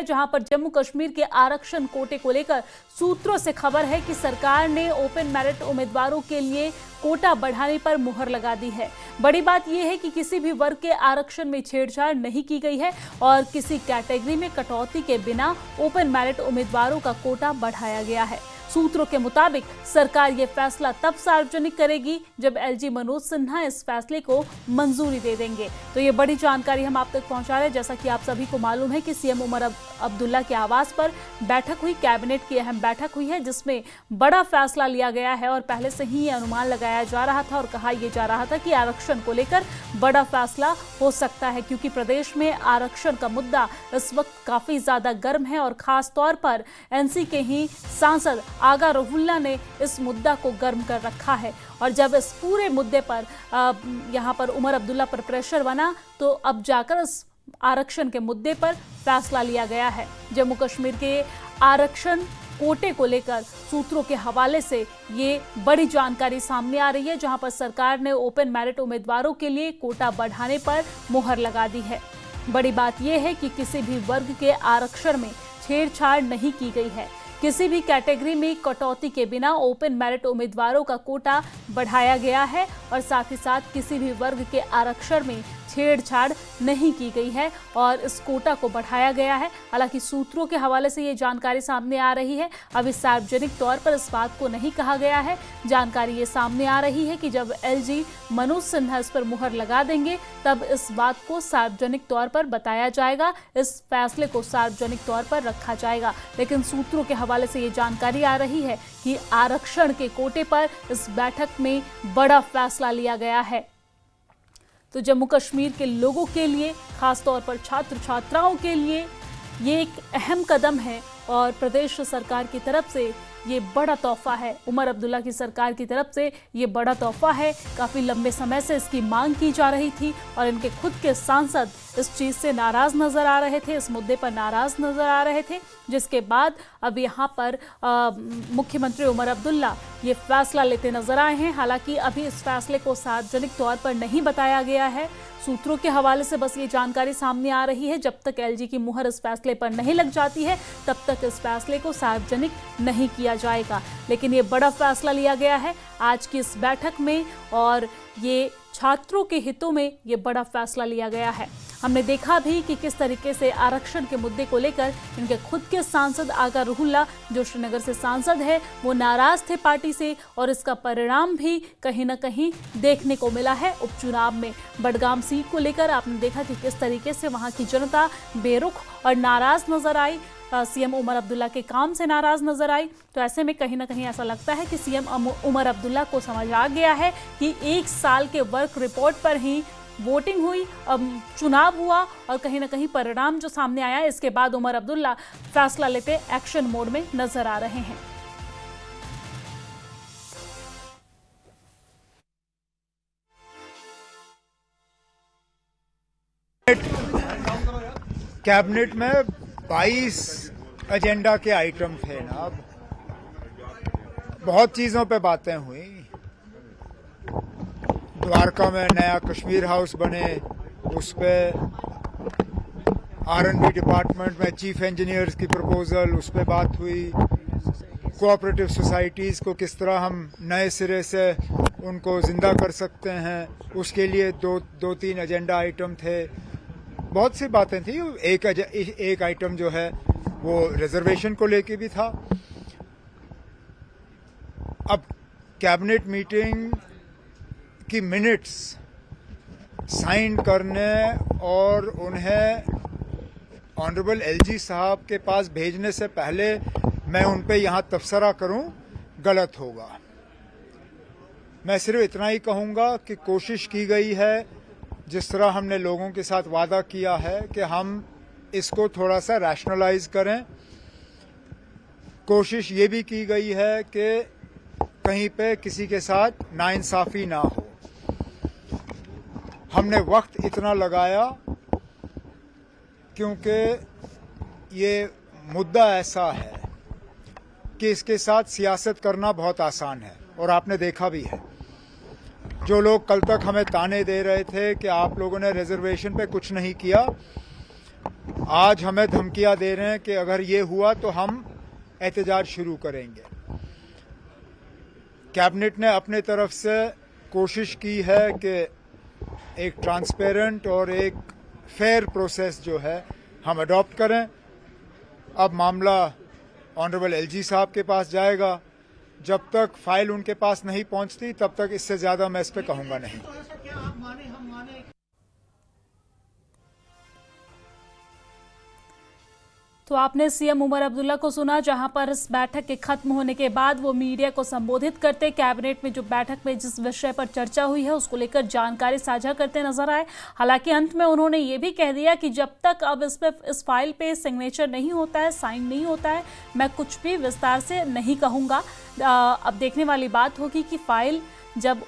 जहां पर जम्मू कश्मीर के आरक्षण कोटे को लेकर सूत्रों से खबर है कि सरकार ने ओपन मेरिट उम्मीदवारों के लिए कोटा बढ़ाने पर मुहर लगा दी है। बड़ी बात यह है कि किसी भी वर्ग के आरक्षण में छेड़छाड़ नहीं की गई है और किसी कैटेगरी में कटौती के बिना ओपन मेरिट उम्मीदवारों का कोटा बढ़ाया गया है। सूत्रों के मुताबिक सरकार ये फैसला तब सार्वजनिक करेगी जब एलजी मनोज सिन्हा इस फैसले को मंजूरी दे देंगे। तो ये बड़ी जानकारी हम आप तक पहुंचा रहे हैं। जैसा कि आप सभी को मालूम है कि सीएम उमर अब्दुल्ला के आवास पर बैठक हुई, कैबिनेट की अहम बैठक हुई है जिसमें बड़ा फैसला लिया गया है और पहले से ही ये अनुमान लगाया जा रहा था और कहा यह जा रहा था कि आरक्षण को लेकर बड़ा फैसला हो सकता है, क्योंकि प्रदेश में आरक्षण का मुद्दा इस वक्त काफी ज्यादा गर्म है और खास तौर पर एनसी के ही सांसद आगा रहुल्ला ने इस मुद्दा को गर्म कर रखा है। और जब इस पूरे मुद्दे पर यहाँ पर उमर अब्दुल्ला पर प्रेशर बना तो अब जाकर इस आरक्षण के मुद्दे पर फैसला लिया गया है। जम्मू कश्मीर के आरक्षण कोटे को लेकर सूत्रों के हवाले से ये बड़ी जानकारी सामने आ रही है, जहां पर सरकार ने ओपन मेरिट उम्मीदवारों के लिए कोटा बढ़ाने पर मुहर लगा दी है। बड़ी बात यह है कि किसी भी वर्ग के आरक्षण में छेड़छाड़ नहीं की गई है। किसी भी कैटेगरी में कटौती के बिना ओपन मेरिट उम्मीदवारों का कोटा बढ़ाया गया है और साथ ही साथ किसी भी वर्ग के आरक्षण में छेड़छाड़ नहीं की गई है और इस कोटा को बढ़ाया गया है। हालांकि सूत्रों के हवाले से ये जानकारी सामने आ रही है। अभी सार्वजनिक तौर पर इस बात को नहीं कहा गया है। जानकारी ये सामने आ रही है कि जब एलजी मनोज सिन्हा इस पर मुहर लगा देंगे तब इस बात को सार्वजनिक तौर पर बताया जाएगा, इस फैसले को सार्वजनिक तौर पर रखा जाएगा। लेकिन सूत्रों के हवाले से ये जानकारी आ रही है कि आरक्षण के कोटे पर इस बैठक में बड़ा फैसला लिया गया है। तो जम्मू कश्मीर के लोगों के लिए, खास तौर पर छात्र छात्राओं के लिए ये एक अहम कदम है और प्रदेश सरकार की तरफ से ये बड़ा तोहफा है। उमर अब्दुल्ला की सरकार की तरफ से ये बड़ा तोहफा है। काफ़ी लंबे समय से इसकी मांग की जा रही थी और इनके खुद के सांसद इस चीज़ से नाराज़ नज़र आ रहे थे, इस मुद्दे पर नाराज़ नज़र आ रहे थे, जिसके बाद अब यहाँ पर मुख्यमंत्री उमर अब्दुल्ला ये फैसला लेते नजर आए हैं। हालांकि अभी इस फैसले को सार्वजनिक तौर पर नहीं बताया गया है। सूत्रों के हवाले से बस ये जानकारी सामने आ रही है, जब तक एलजी की मुहर इस फैसले पर नहीं लग जाती है तब तक इस फैसले को सार्वजनिक नहीं किया जाएगा। लेकिन ये बड़ा फैसला लिया गया है आज की इस बैठक में और ये छात्रों के हितों में ये बड़ा फैसला लिया गया है। हमने देखा भी कि किस तरीके से आरक्षण के मुद्दे को लेकर इनके खुद के सांसद आगा रहुल्ला, जो श्रीनगर से सांसद है, वो नाराज थे पार्टी से और इसका परिणाम भी कहीं ना कहीं देखने को मिला है। उपचुनाव में बडगाम सीट को लेकर आपने देखा कि किस तरीके से वहां की जनता बेरुख और नाराज नजर आई, सीएम उमर अब्दुल्ला के काम से नाराज नजर आई। तो ऐसे में कहीं ना कहीं ऐसा लगता है कि सीएम उमर अब्दुल्ला को समझ आ गया है कि 1 साल के वर्क रिपोर्ट पर ही वोटिंग हुई, चुनाव हुआ और कहीं ना कहीं परिणाम जो सामने आया, इसके बाद उमर अब्दुल्ला फैसला लेते एक्शन मोड में नजर आ रहे हैं। कैबिनेट में 22 एजेंडा के आइटम थे ना, बहुत चीजों पे बातें हुई। द्वारका में नया कश्मीर हाउस बने, उस पे R&D डिपार्टमेंट में चीफ इंजीनियर्स की प्रपोजल, उस पे बात हुई। कोऑपरेटिव सोसाइटीज़ को किस तरह हम नए सिरे से उनको जिंदा कर सकते हैं, उसके लिए दो तीन एजेंडा आइटम थे। बहुत सी बातें थी। एक आइटम जो है वो रिजर्वेशन को लेके भी था। अब कैबिनेट मीटिंग की मिनट्स साइन करने और उन्हें ऑनरेबल एलजी साहब के पास भेजने से पहले मैं उन पे यहाँ तबसरा करूँ, गलत होगा। मैं सिर्फ इतना ही कहूँगा कि कोशिश की गई है, जिस तरह हमने लोगों के साथ वादा किया है कि हम इसको थोड़ा सा रैशनलाइज करें। कोशिश ये भी की गई है कि कहीं पे किसी के साथ नाइंसाफी ना हो। हमने वक्त इतना लगाया क्योंकि ये मुद्दा ऐसा है कि इसके साथ सियासत करना बहुत आसान है और आपने देखा भी है। जो लोग कल तक हमें ताने दे रहे थे कि आप लोगों ने रिजर्वेशन पे कुछ नहीं किया, आज हमें धमकियां दे रहे हैं कि अगर ये हुआ तो हम एहतजाज शुरू करेंगे। कैबिनेट ने अपने तरफ से कोशिश की है कि एक ट्रांसपेरेंट और एक फेयर प्रोसेस जो है हम अडॉप्ट करें। अब मामला ऑनरेबल एलजी साहब के पास जाएगा। जब तक फाइल उनके पास नहीं पहुंचती तब तक इससे ज्यादा मैं इस पे कहूंगा नहीं। तो आपने सीएम उमर अब्दुल्ला को सुना, जहां पर इस बैठक के खत्म होने के बाद वो मीडिया को संबोधित करते कैबिनेट में जो बैठक में जिस विषय पर चर्चा हुई है उसको लेकर जानकारी साझा करते नजर आए। हालांकि अंत में उन्होंने ये भी कह दिया कि जब तक अब इस फाइल पे सिग्नेचर नहीं होता है, साइन नहीं होता है, मैं कुछ भी विस्तार से नहीं कहूँगा। अब देखने वाली बात होगी कि फाइल जब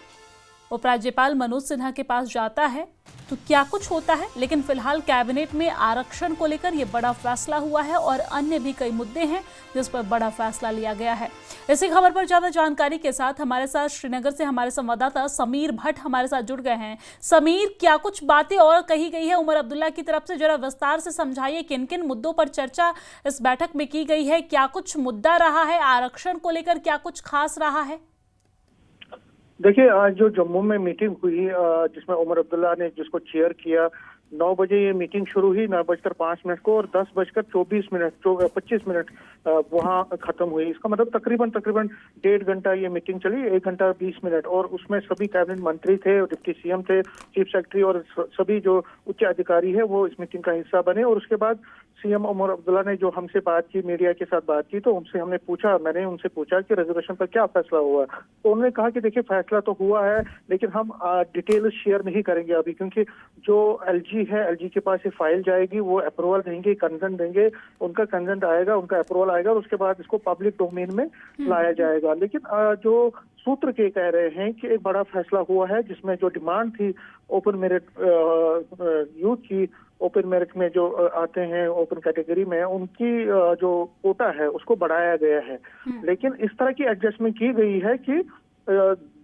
उपराज्यपाल मनोज सिन्हा के पास जाता है तो क्या कुछ होता है। लेकिन फिलहाल कैबिनेट में आरक्षण को लेकर यह बड़ा फैसला हुआ है और अन्य भी कई मुद्दे हैं जिस पर बड़ा फैसला लिया गया है। इसी खबर पर ज्यादा जानकारी के साथ हमारे साथ श्रीनगर से हमारे संवाददाता समीर भट्ट हमारे साथ जुड़ गए हैं। समीर, क्या कुछ बातें और कही गई है उमर अब्दुल्ला की तरफ से? जरा विस्तार से समझाइए किन किन मुद्दों पर चर्चा इस बैठक में की गई है, क्या कुछ मुद्दा रहा है, आरक्षण को लेकर क्या कुछ खास रहा है? देखिए, आज जो जम्मू में मीटिंग हुई जिसमें उमर अब्दुल्ला ने जिसको चेयर किया, 9 बजे ये मीटिंग शुरू हुई 9:05 को और 10:25 वहाँ खत्म हुई। इसका मतलब तकरीबन 1.5 घंटा ये मीटिंग चली, 1 घंटा 20 मिनट। और उसमें सभी कैबिनेट मंत्री थे, डिप्टी सीएम थे, चीफ सेक्रेटरी और सभी जो उच्च अधिकारी है वो इस मीटिंग का हिस्सा बने। और उसके बाद सीएम उमर अब्दुल्ला ने जो हमसे बात की, मीडिया के साथ बात की, तो मैंने उनसे पूछा कि रिजर्वेशन पर क्या फैसला हुआ। तो उन्होंने कहा कि देखिए, फैसला तो हुआ है लेकिन हम डिटेल शेयर नहीं करेंगे अभी, क्योंकि जो एलजी के पास ये फाइल जाएगी, वो अप्रूवल देंगे, कंसेंट देंगे, उनका कंसेंट आएगा, उनका अप्रूवल आएगा और उसके बाद इसको पब्लिक डोमेन में लाया जाएगा। लेकिन जो सूत्र के कह रहे हैं कि एक बड़ा फैसला हुआ है जिसमें जो डिमांड थी ओपन मेरिट यूथ की, ओपन मेरिट में जो आते हैं ओपन कैटेगरी में, उनकी जो कोटा है उसको बढ़ाया गया है। लेकिन इस तरह की एडजस्टमेंट की गई है कि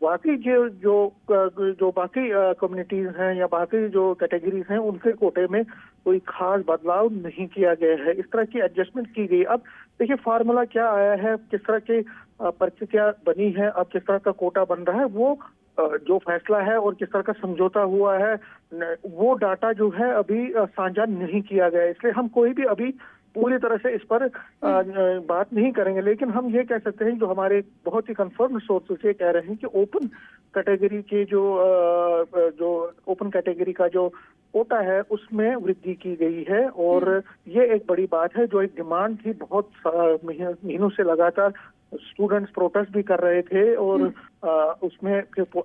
बाकी जो बाकी कम्युनिटीज हैं या बाकी जो कैटेगरीज हैं उनके कोटे में कोई खास बदलाव नहीं किया गया है। इस तरह की एडजस्टमेंट की गई। अब देखिए, फार्मूला क्या आया है, किस तरह की परिस्थितियां बनी है, अब किस तरह का कोटा बन रहा है, वो जो फैसला है और किस तरह का समझौता हुआ है, वो डाटा जो है अभी साझा नहीं किया गया। इसलिए हम कोई भी अभी पूरी तरह से इस पर बात नहीं करेंगे। लेकिन हम ये कह सकते हैं, जो हमारे बहुत ही कंफर्म सोर्सेस ये कह रहे हैं कि ओपन कैटेगरी के जो ओपन कैटेगरी का जो कोटा है उसमें वृद्धि की गई है। और ये एक बड़ी बात है, जो एक डिमांड थी, बहुत महीनों से लगातार स्टूडेंट्स प्रोटेस्ट भी कर रहे थे और उसमें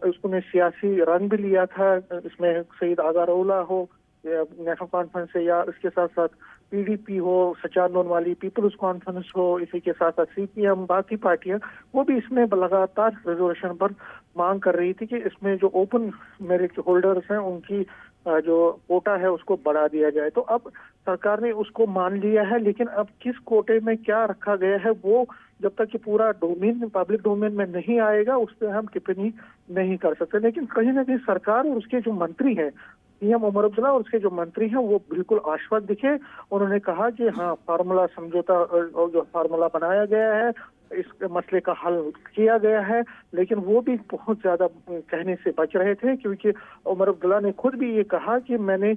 उसने सियासी रंग भी लिया था। इसमें सईद आगा रौला हो नेशनल कॉन्फ्रेंस से, या इसके साथ साथ पीडीपी हो, सचार लोनवाली पीपल्स कॉन्फ्रेंस हो, इसी के साथ साथ सीपीएम, बाकी पार्टियां, वो भी इसमें लगातार रिजर्वेशन पर मांग कर रही थी कि इसमें जो ओपन मेरिट होल्डर्स हैं उनकी जो कोटा है उसको बढ़ा दिया जाए। तो अब सरकार ने उसको मान लिया है, लेकिन अब किस कोटे में क्या रखा गया है वो जब तक कि पूरा डोमेन पब्लिक डोमेन में नहीं आएगा उस पर हम टिप्पणी नहीं कर सकते। लेकिन कहीं ना कहीं सरकार और उसके जो मंत्री हैं, सीएम उमर अब्दुल्ला और उसके जो मंत्री हैं, वो बिल्कुल आश्वस्त दिखे। उन्होंने कहा कि हाँ, फार्मूला समझौता जो फार्मूला बनाया गया है, इस मसले का हल किया गया है। लेकिन वो भी बहुत ज्यादा कहने से बच रहे थे, क्योंकि उमर अब्दुल्ला ने खुद भी ये कहा कि मैंने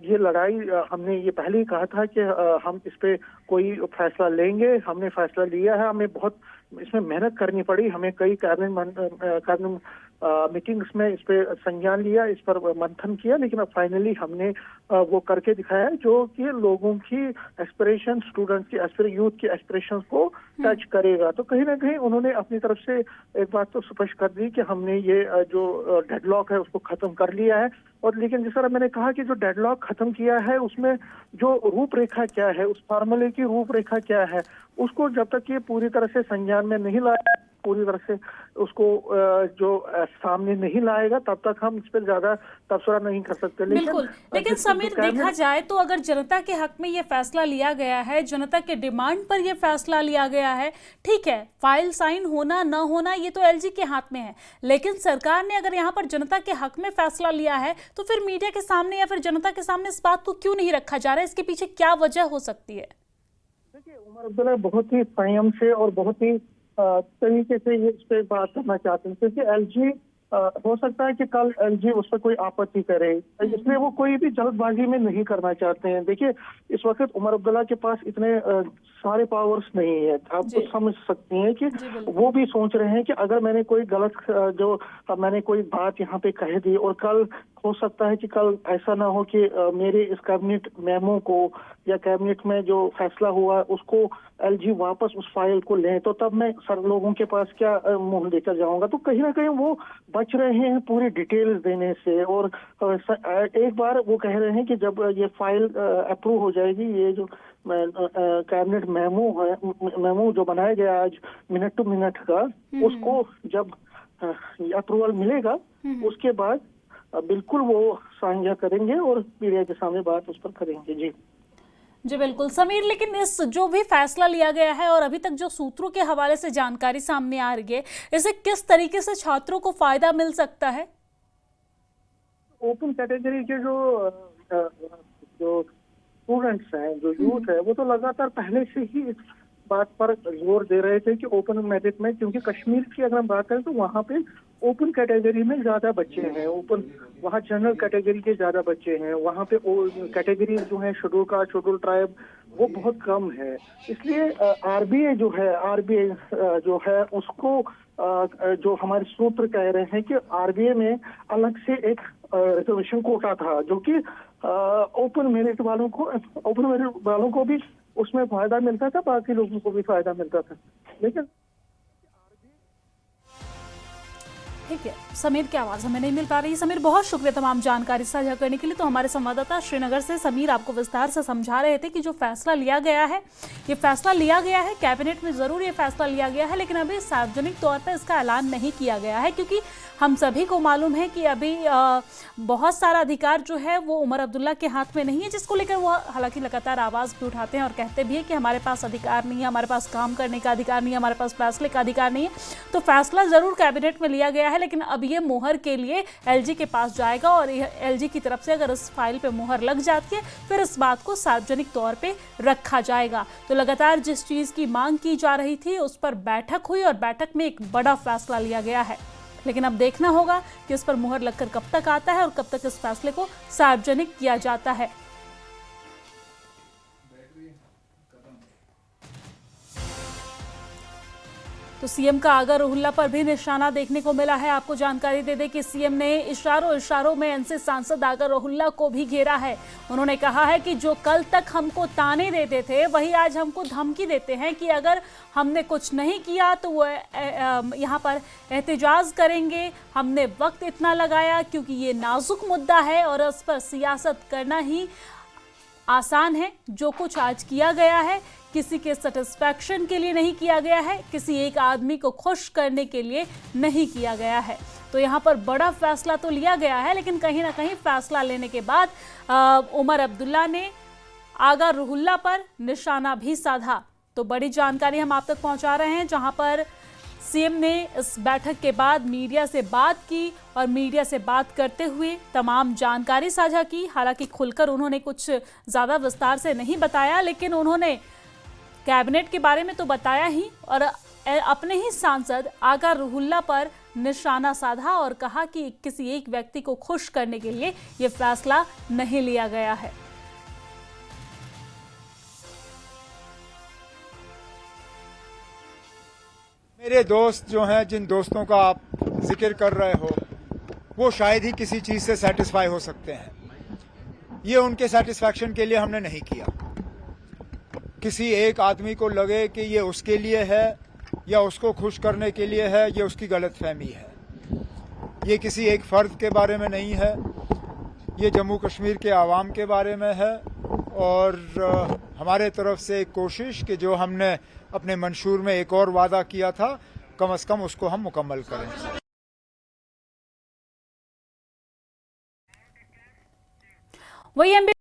ये लड़ाई, हमने ये पहले ही कहा था कि हम इस पे कोई फैसला लेंगे, हमने फैसला लिया है, हमें बहुत इसमें मेहनत करनी पड़ी, हमें कई कैबिनेट मीटिंग्स में इस पे संज्ञान लिया, इस पर मंथन किया, लेकिन अब फाइनली हमने वो करके दिखाया जो कि लोगों की एस्पिरेशन, स्टूडेंट्स की यूथ की एस्पिरेशंस को टच करेगा। तो कहीं ना कहीं उन्होंने अपनी तरफ से एक बात तो स्पष्ट कर दी कि हमने ये जो डेडलॉक है उसको खत्म कर लिया है। और लेकिन जिस तरह मैंने कहा कि जो डेडलॉक खत्म किया है उसमें जो रूपरेखा क्या है, उस फार्मूले की रूपरेखा क्या है, उसको जब तक ये पूरी तरह से संज्ञान में नहीं लाया पूरी तरह से उसको जो सामने नहीं लाएगा तब तक हम इस पर ज्यादा तबसरा नहीं कर सकते। बिल्कुल, लेकिन समीर देखा जाए तो अगर जनता के हक में ये फैसला लिया गया है, जनता के डिमांड पर ये फैसला लिया गया है, ठीक है, फाइल साइन होना ना होना ये तो एलजी के हाथ में है, लेकिन सरकार ने अगर यहाँ पर जनता के हक में फैसला लिया है तो फिर मीडिया के सामने या फिर जनता के सामने इस बात को क्यों नहीं रखा जा रहा है? इसके पीछे क्या वजह हो सकती है? देखिए, उमर अब्दुल्ला बहुत ही संयम से और बहुत ही तरीके से ये इस पे बात करना चाहते हैं, क्योंकि एलजी हो सकता है कि कल एलजी उस पर कोई आपत्ति करे, इसलिए वो कोई भी जल्दबाजी में नहीं करना चाहते हैं। देखिए, इस वक्त उमर अब्दुल्ला के पास इतने सारे पावर्स नहीं है। आप तो समझ सकती हैं कि वो भी सोच रहे हैं कि अगर मैंने कोई गलत मैंने कोई बात यहाँ पे कह दी और कल हो सकता है कि कल ऐसा ना हो कि मेरे इस कैबिनेट मेमो को या कैबिनेट में जो फैसला हुआ उसको एलजी वापस उस फाइल को लें, तो तब मैं सर लोगों के पास क्या मुंह लेकर जाऊंगा। तो कहीं ना कहीं वो बच रहे हैं पूरी डिटेल्स देने से। और एक बार वो कह रहे हैं कि जब ये फाइल अप्रूव हो जाएगी, ये जो कैबिनेट मेमो जो बनाया गया आज मिनट टू मिनट का, उसको जब अप्रूवल मिलेगा उसके बाद बिल्कुल वो साझा करेंगे और मीडिया के सामने बात उस पर करेंगे। जी बिल्कुल समीर, लेकिन इस जो भी फैसला लिया गया है और अभी तक जो सूत्रों के हवाले से जानकारी सामने आ रही है, इससे किस तरीके से छात्रों को फायदा मिल सकता है? ओपन कैटेगरी के जो स्टूडेंट्स हैं, जो यूथ है, वो तो लगातार पहले से ही इस बात पर जोर दे रहे थे कि ओपन मेरिट में, क्योंकि कश्मीर की अगर हम बात करें तो वहाँ पे ओपन कैटेगरी में ज्यादा बच्चे हैं, वहाँ जनरल कैटेगरी के ज्यादा बच्चे हैं, वहाँ पे कैटेगरी जो है शेड्यूल कास्ट, शेड्यूल ट्राइब, वो बहुत कम है। इसलिए आरबीए जो है उसको जो हमारे सूत्र कह रहे हैं कि आरबीए में अलग से एक रिजर्वेशन कोटा था, जो कि ओपन मेरिट वालों को भी उसमें फायदा मिलता था, बाकी लोगों को भी फायदा मिलता था। लेकिन ठीक है, समीर की आवाज़ हमें नहीं मिल पा रही। समीर, बहुत शुक्रिया तमाम जानकारी साझा करने के लिए। तो हमारे संवाददाता श्रीनगर से समीर आपको विस्तार से समझा रहे थे कि जो फैसला लिया गया है, ये फैसला लिया गया है कैबिनेट में, ज़रूर ये फैसला लिया गया है, लेकिन अभी सार्वजनिक तौर पर इसका ऐलान नहीं किया गया है, क्योंकि हम सभी को मालूम है कि अभी बहुत सारा अधिकार जो है वो उमर अब्दुल्ला के हाथ में नहीं है, जिसको लेकर वो हालांकि लगातार आवाज़ भी उठाते हैं और कहते भी हैं कि हमारे पास अधिकार नहीं है, हमारे पास काम करने का अधिकार नहीं है, हमारे पास फैसले का अधिकार नहीं है। तो फैसला ज़रूर कैबिनेट में लिया गया है, लेकिन अब ये मोहर के लिए एलजी के पास जाएगा और एलजी की तरफ से अगर इस फाइल पे मोहर लग जाती है फिर इस बात को सार्वजनिक तौर पे रखा जाएगा। तो लगातार जिस चीज़ की मांग की जा रही थी उस पर बैठक हुई और बैठक में एक बड़ा फैसला लिया गया है, लेकिन अब देखना होगा कि इस पर मुहर लगकर कब तक आता है और कब तक इस फैसले को सार्वजनिक किया जाता है। तो सीएम का आगा रोहिल्ला पर भी निशाना देखने को मिला है। आपको जानकारी दे दें कि सीएम ने इशारों में एनसी सांसद आगा रोहिल्ला को भी घेरा है। उन्होंने कहा है कि जो कल तक हमको ताने देते थे वही आज हमको धमकी देते हैं कि अगर हमने कुछ नहीं किया तो वो यहाँ पर एहतजाज करेंगे। हमने वक्त इतना लगाया क्योंकि ये नाजुक मुद्दा है और इस पर सियासत करना ही आसान है। जो कुछ आज किया गया है किसी के सेटिस्फैक्शन के लिए नहीं किया गया है, किसी एक आदमी को खुश करने के लिए नहीं किया गया है। तो यहाँ पर बड़ा फैसला तो लिया गया है, लेकिन कहीं ना कहीं फैसला लेने के बाद उमर अब्दुल्ला ने आगा रोहिल्ला पर निशाना भी साधा। तो बड़ी जानकारी हम आप तक पहुँचा रहे हैं, जहाँ पर सीएम ने इस बैठक के बाद मीडिया से बात की और मीडिया से बात करते हुए तमाम जानकारी साझा की। हालांकि खुलकर उन्होंने कुछ ज़्यादा विस्तार से नहीं बताया, लेकिन उन्होंने कैबिनेट के बारे में तो बताया ही और अपने ही सांसद आगा रोहिल्ला पर निशाना साधा और कहा कि किसी एक व्यक्ति को खुश करने के लिए ये फैसला नहीं लिया गया है। मेरे दोस्त जो हैं, जिन दोस्तों का आप जिक्र कर रहे हो, वो शायद ही किसी चीज़ से सेटिस्फाई हो सकते हैं। ये उनके सेटिस्फैक्शन के लिए हमने नहीं किया। किसी एक आदमी को लगे कि ये उसके लिए है या उसको खुश करने के लिए है, ये उसकी गलतफहमी है। ये किसी एक फ़र्द के बारे में नहीं है, ये जम्मू कश्मीर के आवाम के बारे में है। और हमारे तरफ से एक कोशिश कि जो हमने अपने मंशूर में एक और वादा किया था कम से कम उसको हम मुकम्मल करें। वही